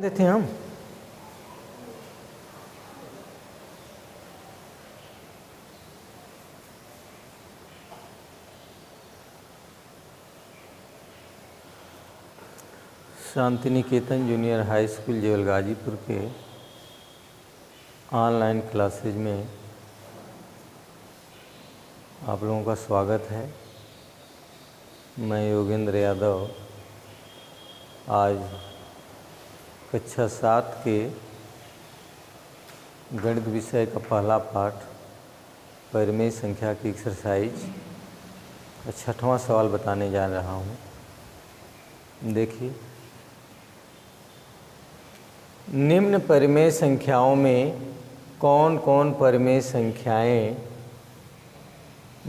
देते हैं हम। Shanti Niketan junior high school जेवल गाजीपुर के ऑनलाइन क्लासेज में आप लोगों का स्वागत है। मैं योगेंद्र यादव आज कक्षा 7 के गणित विषय का पहला पाठ परिमेय संख्या की एक्सरसाइज का 6वां सवाल बताने जा रहा हूँ। देखिए, निम्न परिमेय संख्याओं में कौन कौन परिमेय संख्याएं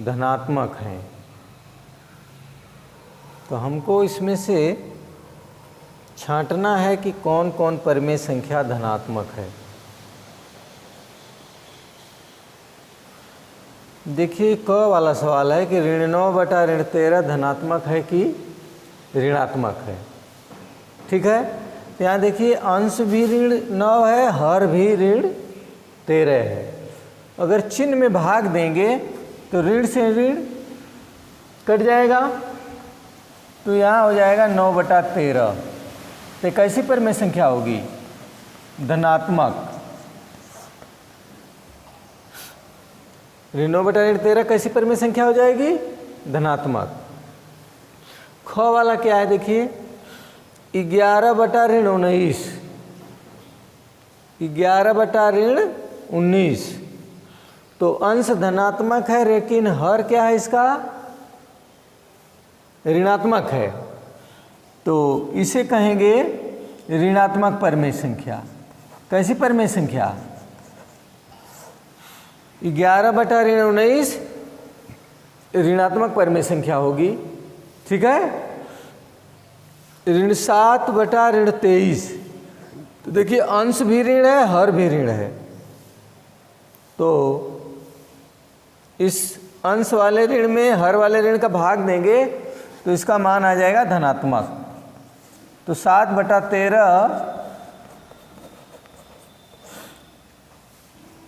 धनात्मक हैं। तो हमको इसमें से छांटना है कि कौन कौन परिमेय संख्या धनात्मक है। देखिए, क वाला सवाल है कि ऋण 9/13 धनात्मक है कि ऋणात्मक है। ठीक है, तो यहाँ देखिए अंश भी ऋण 9 है, हर भी ऋण 13 है। अगर चिन्ह में भाग देंगे तो ऋण से ऋण कट जाएगा, तो यहाँ हो जाएगा 9/13। तो कैसी परिमेय संख्या होगी? धनात्मक। ऋण 9/13 कैसी परिमेय संख्या हो जाएगी? धनात्मक। ख वाला क्या है? देखिए, 11/19, 11/19। तो अंश धनात्मक है, लेकिन हर क्या है इसका? ऋणात्मक है। तो इसे कहेंगे ऋणात्मक परिमेय संख्या। कैसी परिमेय संख्या? 11/19 ऋणात्मक परिमेय संख्या होगी। ठीक है। ऋण 7/23। तो देखिए अंश भी ऋण है, हर भी ऋण है। तो इस अंश वाले ऋण में हर वाले ऋण का भाग देंगे तो इसका मान आ जाएगा धनात्मक। तो 7/13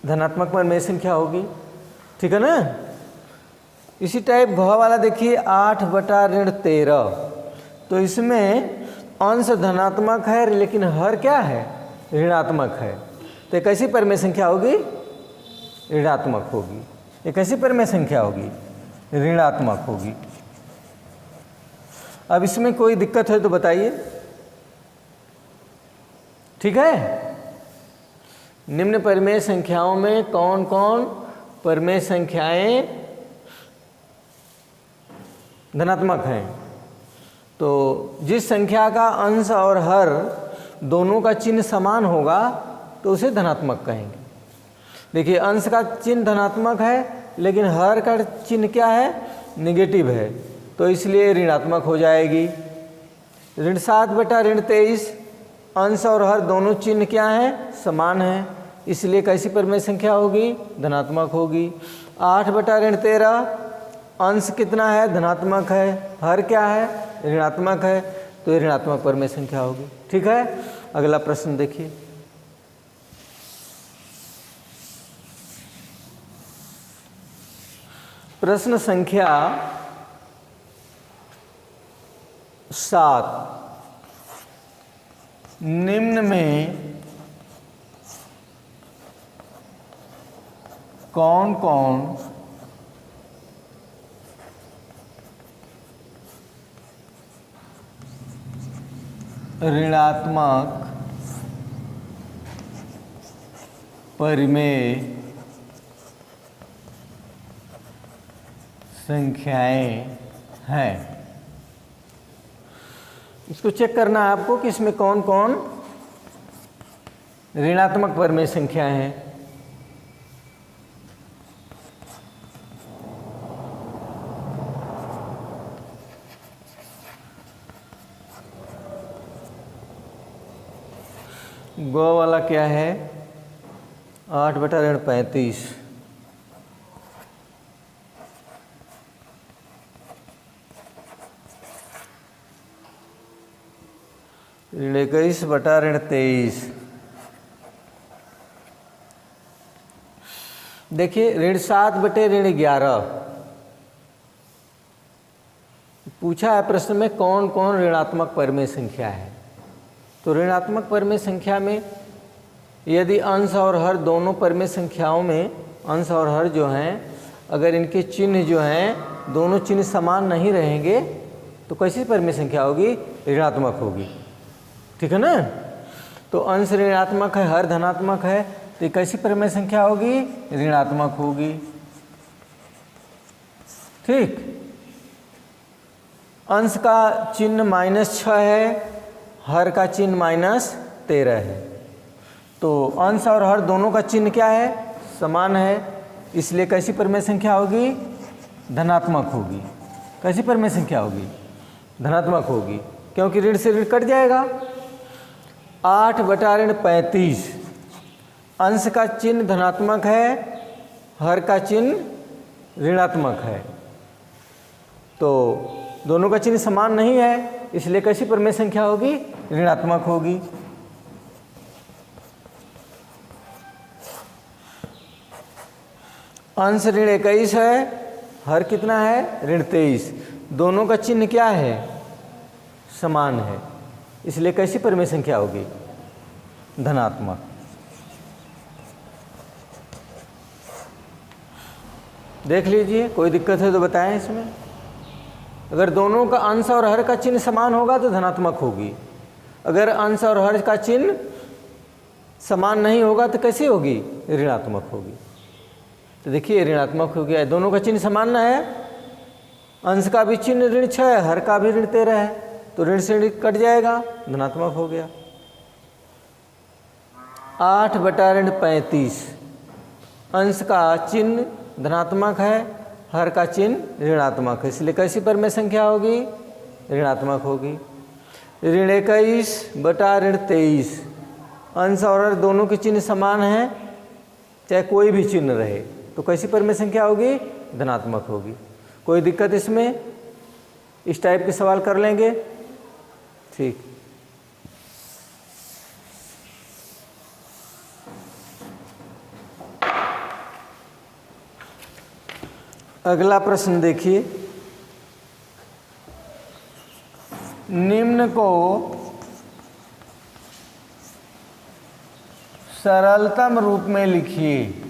धनात्मक परिमेय संख्या होगी। ठीक है ना। इसी टाइप घ वाला देखिए 8/13। तो इसमें अंश धनात्मक है, लेकिन हर क्या है? ऋणात्मक है। तो कैसी परिमेय संख्या होगी? ऋणात्मक होगी। ये कैसी परिमेय संख्या होगी? ऋणात्मक होगी। अब इसमें कोई दिक्कत है तो बताइए। ठीक है। निम्न परिमेय संख्याओं में कौन कौन परिमेय संख्याएं धनात्मक हैं? तो जिस संख्या का अंश और हर दोनों का चिन्ह समान होगा तो उसे धनात्मक कहेंगे। देखिए, अंश का चिन्ह धनात्मक है, लेकिन हर का चिन्ह क्या है? निगेटिव है, तो इसलिए ऋणात्मक हो जाएगी। ऋण 7/23 अंश और हर दोनों चिन्ह क्या हैं? समान हैं, इसलिए कैसी परिमेय संख्या होगी? धनात्मक होगी। 8/13 अंश कितना है? धनात्मक है, हर क्या है? ऋणात्मक है, तो ये ऋणात्मक परिमेय संख्या होगी। ठीक है। अगला प्रश्न देखिए। प्रश्न संख्या 7। निम्न में कौन कौन ऋणात्मक परिमेय संख्याएं हैं? इसको चेक करना है आपको कि इसमें कौन कौन ऋणात्मक परिमेय संख्याएं हैं। ग वाला क्या है? 8/35। ऋण 21 बटा ऋण 23। देखिए ऋण 7 बटे ऋण 11 पूछा है प्रश्न में, कौन कौन ऋणात्मक परिमेय संख्या है। तो ऋणात्मक परिमेय संख्या में यदि अंश और हर दोनों परिमेय संख्याओं में अंश और हर जो हैं, अगर इनके चिन्ह जो हैं दोनों चिन्ह समान नहीं रहेंगे तो कैसी परिमेय संख्या होगी? ऋणात्मक होगी। ठीक है ना। तो अंश ऋणात्मक है, हर धनात्मक है, तो ये कैसी परिमेय संख्या होगी? ऋणात्मक होगी। ठीक। अंश का चिन्ह -6 है, हर का चिन्ह -13 है। तो अंश और हर दोनों का चिन्ह क्या है? समान है, इसलिए कैसी परिमेय संख्या होगी? धनात्मक होगी। कैसी परिमेय संख्या होगी? धनात्मक होगी, क्योंकि ऋण से ऋण कट जाएगा। 8 बटा ऋण 35, अंश का चिन्ह धनात्मक है, हर का चिन्ह ऋणात्मक है, तो दोनों का चिन्ह समान नहीं है, इसलिए कैसी परिमेय संख्या होगी? ऋणात्मक होगी। अंश ऋण 21 है, हर कितना है? ऋण 23, दोनों का चिन्ह क्या है? समान है, इसलिए कैसी परिमेय संख्या होगी? धनात्मक। देख लीजिए, कोई दिक्कत है तो बताएं इसमें। अगर दोनों का अंश और हर का चिन्ह समान होगा तो धनात्मक होगी, अगर अंश और हर का चिन्ह समान नहीं होगा तो कैसी होगी? ऋणात्मक होगी। तो देखिए ऋणात्मक हो गया, दोनों का चिन्ह समान ना है, अंश का भी चिन्ह ऋण 6 है, हर का भी ऋण 13 है, तो ऋण से ऋण कट जाएगा, धनात्मक हो गया। 8 बटा ऋण 35, अंश का चिन्ह धनात्मक है, हर का चिन्ह ऋणात्मक है, इसलिए कैसी परिमेय संख्या होगी? ऋणात्मक होगी। ऋण 21 बटा ऋण 23, अंश और हर दोनों के चिन्ह समान हैं, चाहे कोई भी चिन्ह रहे, तो कैसी परिमेय संख्या होगी? धनात्मक होगी। कोई दिक्कत इसमें? इस टाइप के सवाल कर लेंगे। ठीक। अगला प्रश्न देखिए, निम्न को सरलतम रूप में लिखिए।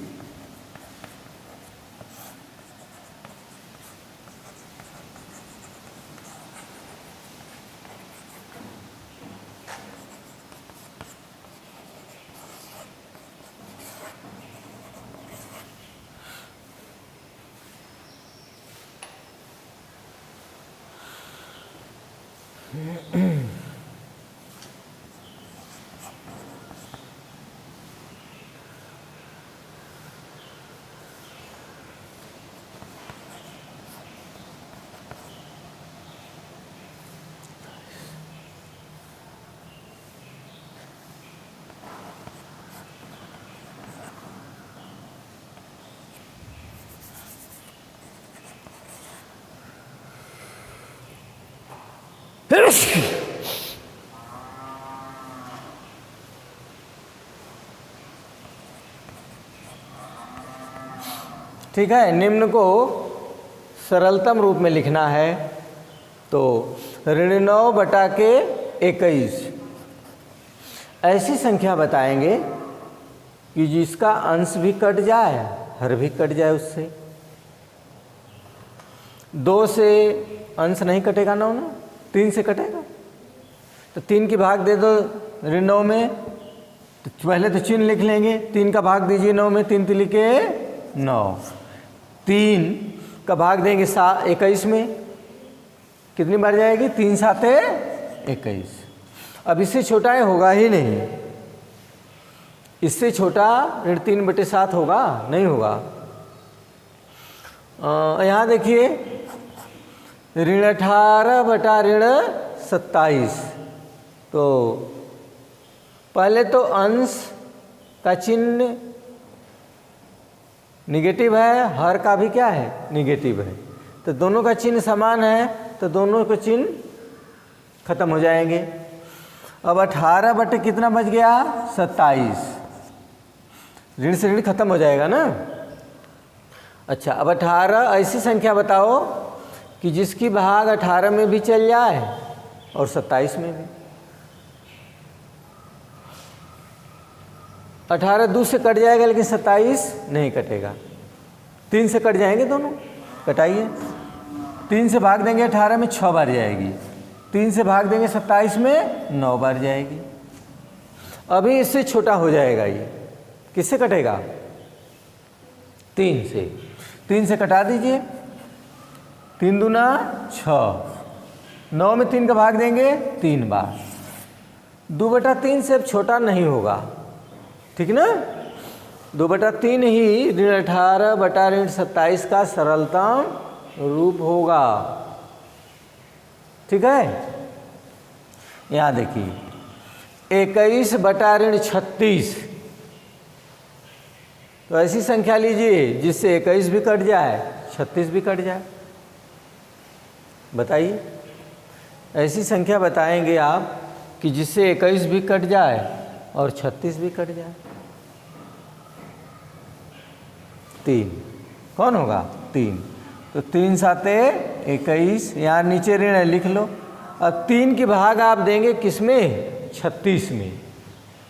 ठीक है, निम्न को सरलतम रूप में लिखना है, तो ऋण 9 बटा के 21 ऐसी संख्या बताएंगे कि जिसका अंश भी कट जाए, हर भी कट जाए उससे। 2 से अंश नहीं कटेगा 9 ना, 3 से कटेगा, तो 3 की भाग दे दो ऋण 9 में, तो पहले तो चिन्ह लिख लेंगे, 3 का भाग दीजिए 9 में, 3 तिली के 9, 3 का भाग देंगे 21 में, कितनी बार जाएगी? 3 7 21। अब इससे छोटा ये होगा ही नहीं, इससे छोटा ऋण 3 बटे 7 होगा? नहीं होगा। यहाँ देखिए ऋण 18 बटा ऋण 27, तो पहले तो अंश का चिन्ह निगेटिव है, हर का भी क्या है? निगेटिव है, तो दोनों का चिन्ह समान है, तो दोनों के चिन्ह खत्म हो जाएंगे। अब 18 बटे कितना बच गया? 27। ऋण से ऋण खत्म हो जाएगा ना। अच्छा, अब 18 ऐसी संख्या बताओ कि जिसकी भाग 18 में भी चल जाए और 27 में भी। 18 2 से कट जाएगा लेकिन 27 नहीं कटेगा। 3 से कट जाएंगे दोनों, कटाइए। 3 से भाग देंगे 18 में 6 बार जाएगी, 3 से भाग देंगे 27 में 9 बार जाएगी। अभी इससे छोटा हो जाएगा ये, किससे कटेगा? 3 से। 3 से कटा दीजिए, 3 दूना 6, 9 में 3 का भाग देंगे 3 बार। 2/3 से अब छोटा नहीं होगा, ठीक ना। 2/3 ही ऋण 18 बटा ऋण 27 का सरलतम रूप होगा, ठीक है। यहाँ देखिए 21 बटा ऋण 36, तो ऐसी संख्या लीजिए जिससे 21 भी कट जाए 36 भी कट जाए। बताइए, ऐसी संख्या बताएंगे आप कि जिससे 21 भी कट जाए और 36 भी कट जाए। 3 कौन होगा? 3। तो 3 7 21, यहाँ नीचे ऋण है लिख लो। अब 3 की भाग आप देंगे किसमें? 36 में।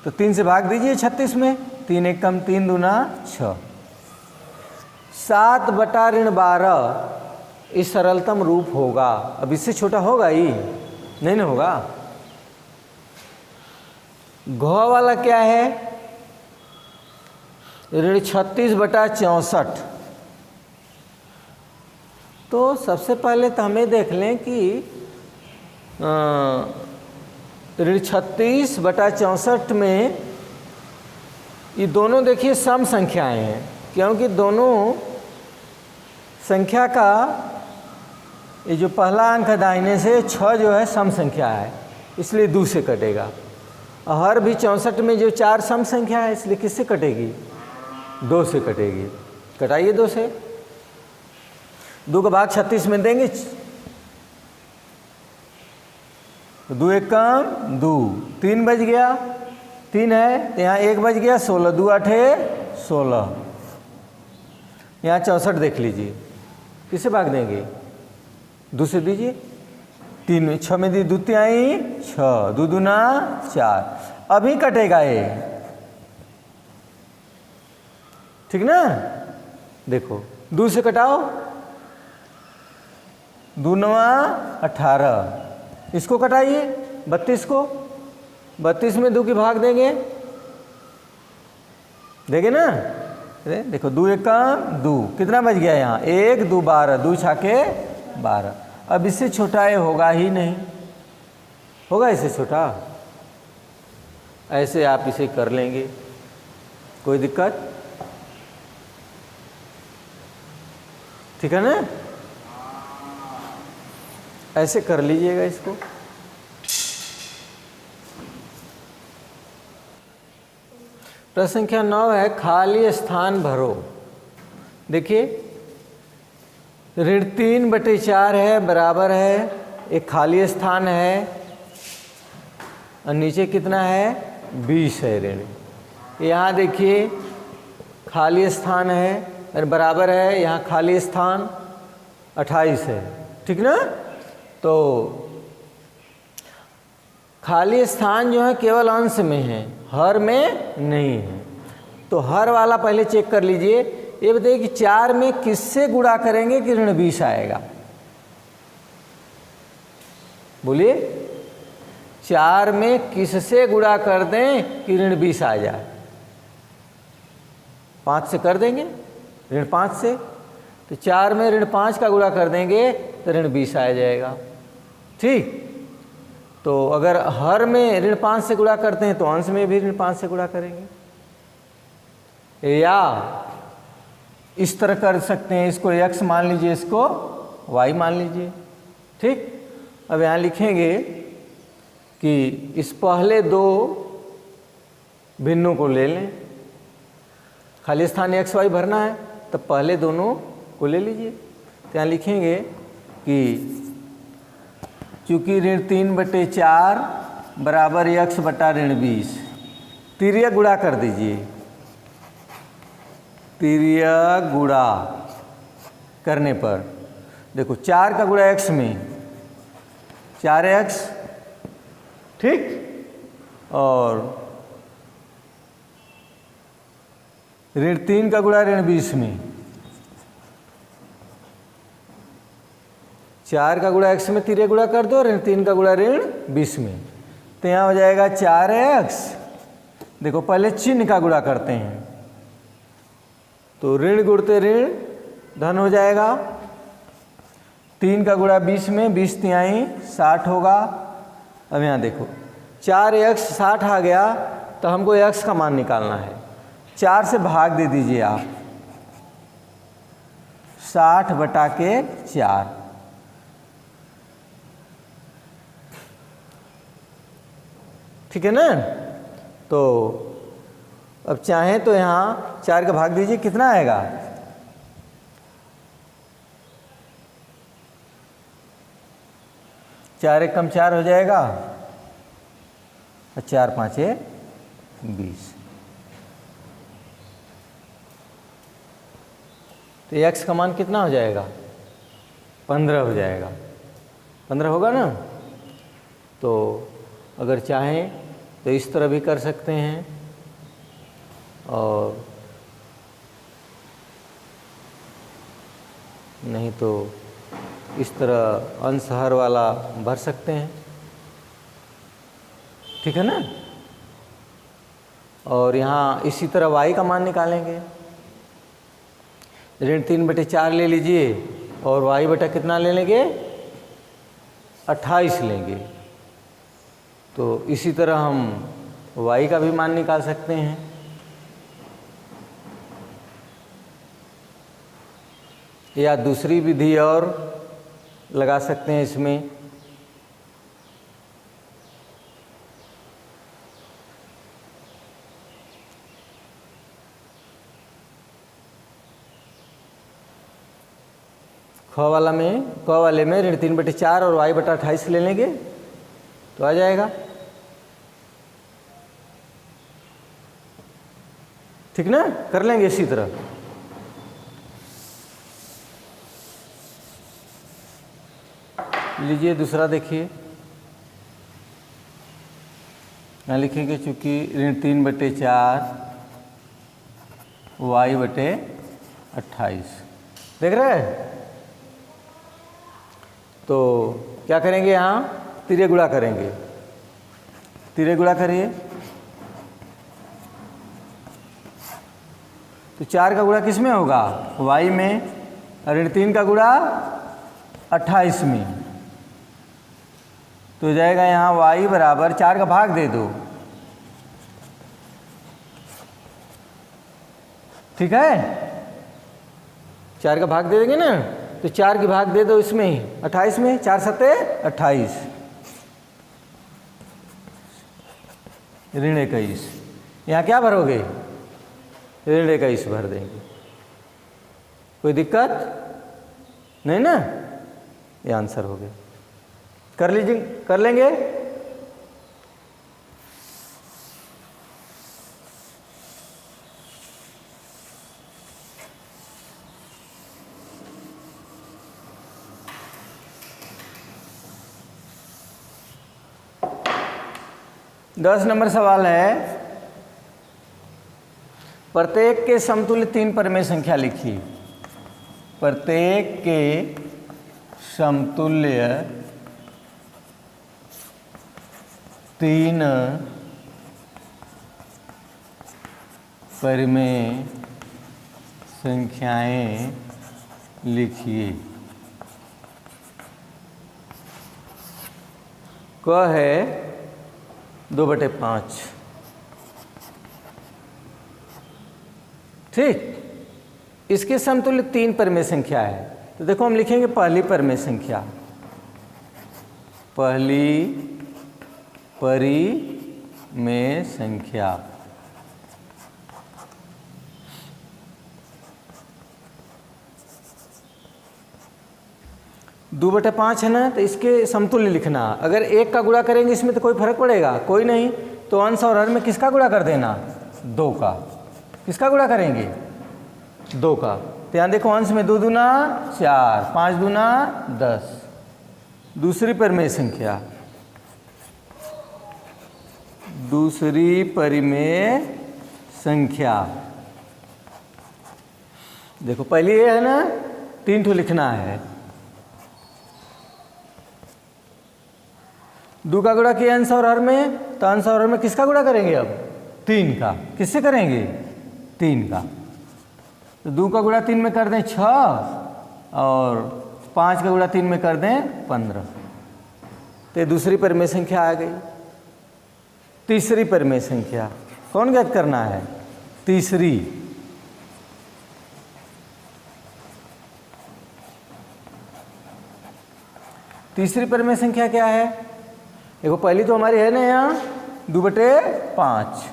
तो 3 से भाग दीजिए 36 में, 3 1 कम 3 दूना 6। 7 बटा ऋण 12 इस सरलतम रूप होगा। अब इससे छोटा होगा ही नहीं ना होगा। घ वाला क्या है? ऋण 36 बटा 64। तो सबसे पहले तो हमें देख लें कि ऋण 36 बटा 64 में ये दोनों देखिए सम संख्याएं हैं, क्योंकि दोनों संख्या का ये जो पहला अंक है दाहिने से 6 जो है सम संख्या है, इसलिए 2 से कटेगा। हर भी 64 में जो 4 सम संख्या है इसलिए किससे कटेगी? 2 से कटेगी। कटाइए 2 से। 2 का भाग 36 में देंगे, 2 1 कम 2, 3 बच गया, 3 है तो यहाँ 1 बच गया, 16, 2 8 16। यहाँ 64 देख लीजिए, किसे भाग देंगे? 2 से दीजिए। 3 में 6 में दी, 2 तिहाई 6, 2 दूना 4। अभी कटेगा ये, ठीक ना। देखो 2 से कटाओ, 2 9 18, इसको कटाइए 32 को। 32 में 2 की भाग देंगे ना। देखो 2 1 का 2, कितना बच गया यहाँ? 1 2 12, 2 छाके 12। अब इससे छोटा ये होगा ही नहीं, होगा इससे छोटा? ऐसे आप इसे कर लेंगे, कोई दिक्कत? ठीक है ना। ऐसे कर लीजिएगा इसको। प्रश्न संख्या 9 है, खाली स्थान भरो। देखिए ऋण 3 बटे 4 है, बराबर है, एक खाली स्थान है और नीचे कितना है? 20 है ऋण। यहाँ देखिए खाली स्थान है और बराबर है, यहाँ खाली स्थान 28 है, ठीक ना। तो खाली स्थान जो है केवल अंश में है, हर में नहीं है। तो हर वाला पहले चेक कर लीजिए। ये बताइए कि 4 में किससे गुणा करेंगे कि ऋण 20 आएगा? बोलिए, 4 में किससे गुणा कर दें कि ऋण 20 आ जाए? 5 से कर देंगे, ऋण 5 से। तो 4 में ऋण 5 का गुणा कर देंगे तो ऋण 20 आ जाएगा, ठीक। तो अगर हर में ऋण 5 से गुणा करते हैं तो अंश में भी ऋण 5 से गुणा करेंगे, या इस तरह कर सकते हैं, इसको x मान लीजिए, इसको y मान लीजिए, ठीक। अब यहाँ लिखेंगे कि इस पहले 2 भिन्नों को ले लें, खाली स्थान x y भरना है तब पहले दोनों को ले लीजिए। तो यहाँ लिखेंगे कि चूँकि ऋण 3 बटे 4 बराबर x बटा ऋण 20। तिर्यक गुणा कर दीजिए, तिर्यक गुणा करने पर देखो 4 का गुणा x में 4x, ठीक, और ऋण 3 का गुणा ऋण 20 में 4 का गुणा x में तिर्यक गुणा कर दो, ऋण 3 का गुणा ऋण 20 में, तो यहाँ हो जाएगा 4x। देखो पहले चिन्ह का गुणा करते हैं, तो ऋण गुणते ऋण धन हो जाएगा। 3 का गुणा 20 में 20 तिहाई 60 होगा। अब यहाँ देखो 4x 60 आ गया, तो हमको x का मान निकालना है। 4 से भाग दे दीजिए आप, 60 बटा के 4, ठीक है ना। तो अब चाहें तो यहाँ 4 का भाग दीजिए, कितना आएगा, 4 एक कम 4 हो जाएगा, और 4 पाँचे 20। तो x का मान कितना हो जाएगा, 15 हो जाएगा। 15 होगा ना। तो अगर चाहें तो इस तरह भी कर सकते हैं, और नहीं तो इस तरह अंश हर वाला भर सकते हैं, ठीक है ना। और यहाँ इसी तरह y का मान निकालेंगे। ऋण 3/4 ले लीजिए, और y बटा कितना ले लेंगे, 28 लेंगे। तो इसी तरह हम y का भी मान निकाल सकते हैं। या दूसरी विधि और लगा सकते हैं इसमें। ख वाले में ऋण 3/4 और y बटा 28 ले लेंगे, तो आ जाएगा, ठीक ना। कर लेंगे इसी तरह। लीजिए दूसरा देखिए, यहाँ लिखेंगे चूँकि ऋण 3/4 y बटे 28, देख रहे हैं। तो क्या करेंगे, यहाँ तिर्यक गुणा करेंगे। तिर्यक गुणा करिए, तो 4 का गुणा किस में होगा, y में, और ऋण 3 का गुणा 28 में। तो जाएगा यहाँ y बराबर 4 का भाग दे दो, ठीक है। 4 का भाग दे देंगे ना, तो 4 के भाग दे दो इसमें ही, 28 में, 4 सत्ते 28, ऋण 21। यहाँ क्या भरोगे, ऋण 21 भर देंगे, कोई दिक्कत नहीं ना। ये आंसर हो गया। कर लीजिए, कर लेंगे। दस नंबर सवाल है, प्रत्येक के समतुल्य 3 परिमेय संख्या लिखिए। प्रत्येक के समतुल्य 3 परिमेय संख्याएं लिखिए। क है 2/5, ठीक। इसके समतुल्य 3 परिमेय संख्या है। तो देखो हम लिखेंगे पहली परिमेय संख्या, पहली परिमेय संख्या। 2/5 है ना, तो इसके समतुल्य लिखना। अगर 1 का गुणा करेंगे इसमें तो कोई फर्क पड़ेगा? कोई नहीं। तो अंश और हर में किसका गुणा कर देना? 2 का। किसका गुणा करेंगे? 2 का। तो यहाँ देखो, अंश में 2 दूना 4, 5 दूना 10। दूसरी परिमेय संख्या, दूसरी परिमेय संख्या देखो, पहली ये है ना, 3 ठो लिखना है। 2 का गुणा किया अंश और हर में, तो अंश और हर में किसका गुणा करेंगे? अब 3 का। किससे करेंगे? 3 का। तो 2 का गुणा 3 में कर दें 6, और 5 का गुणा 3 में कर दें 15। तो ये दूसरी परिमेय संख्या आ गई। तीसरी परिमेय संख्या कौन ज्ञात करना है? तीसरी। तीसरी परिमेय संख्या क्या है? देखो, पहली तो हमारी है ना यहाँ 2/5।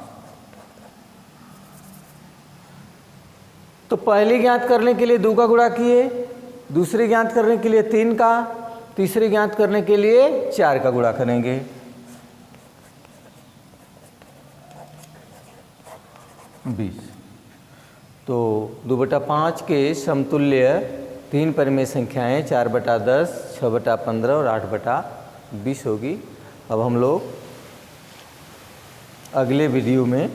तो पहली ज्ञात करने के लिए 2 का गुणा किए, दूसरी ज्ञात करने के लिए 3 का, तीसरी ज्ञात करने के लिए 4 का गुणा करेंगे। तो 2/5 के समतुल्य 3 परिमेय संख्याएं 4/10, 6/15 और 8/20 होगी। अब हम लोग अगले वीडियो में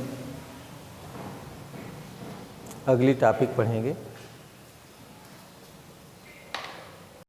अगली टॉपिक पढ़ेंगे।